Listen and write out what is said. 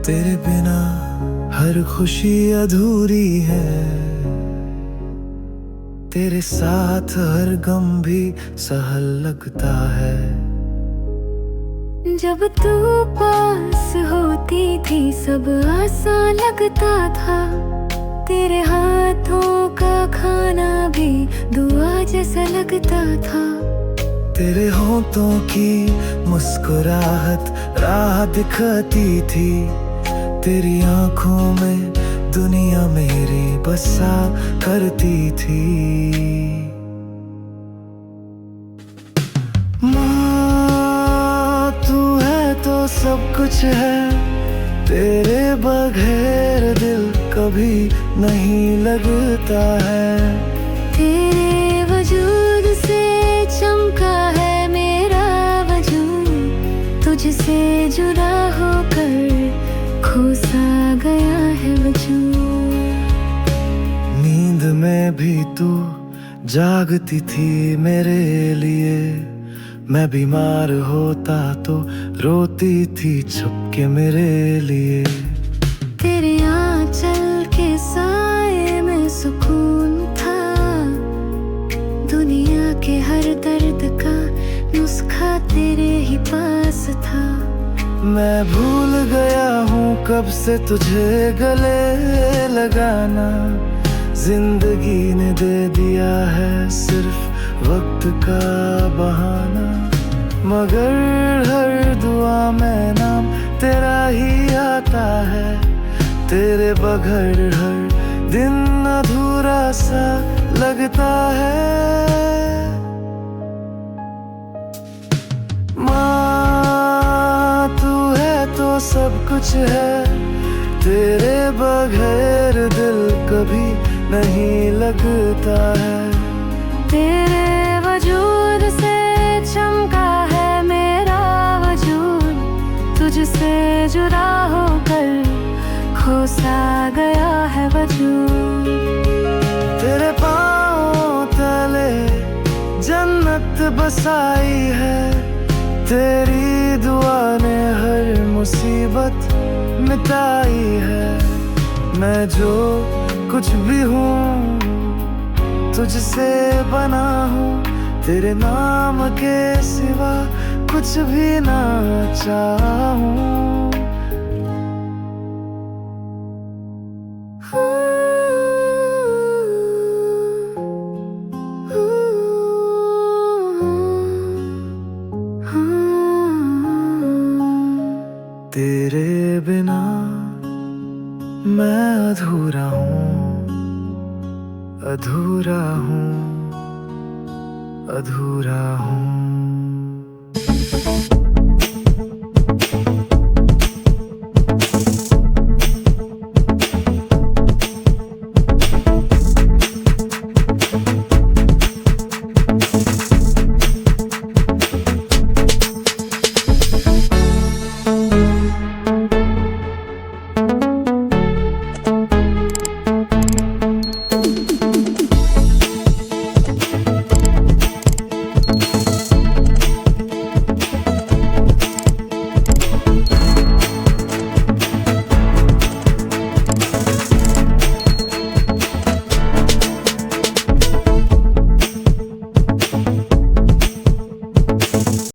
तेरे बिना हर खुशी अधूरी है, तेरे साथ हर गम भी सहल लगता है। जब तू पास होती थी सब आसान लगता था, तेरे हाथों का खाना भी दुआ जैसा लगता था। तेरे होठों की मुस्कुराहट राह दिखाती थी, तेरी आंखों में दुनिया मेरी बसा करती थी। माँ तू है तो सब कुछ है, तेरे बगैर दिल कभी नहीं लगता है। तेरे वजूद से चमका है मेरा वजूद, तुझसे जुड़ा होकर खो सा गया है वजूद। नींद में भी तू जागती थी मेरे लिए, मैं बीमार होता तो रोती थी छुपके मेरे लिए। तेरे आंचल के साए में सुकून था, दुनिया के हर दर्द का नुस्खा तेरे ही पास था। मैं भूल गया हूँ कब से तुझे गले लगाना, जिंदगी ने दे दिया है सिर्फ वक्त का बहाना। मगर हर दुआ में नाम तेरा ही आता है, तेरे बगैर हर दिन अधूरा सा लगता है। माँ तू है तो सब कुछ है, तेरे बगैर दिल कभी नहीं लगता है। तेरे वजूद से चमका है मेरा वजूद, तुझसे जुड़ा होकर खो सा गया है वजूद। तेरे पाँव तले जन्नत बसाई है, तेरी दुआ ने हर मुसीबत मिटाई है। मैं जो कुछ भी हूँ तुझसे बना हूँ, तेरे नाम के सिवा कुछ भी ना चाहूँ। तेरे बिना मैं अधूरा हूँ, अधूरा हूँ, अधूरा हूँ।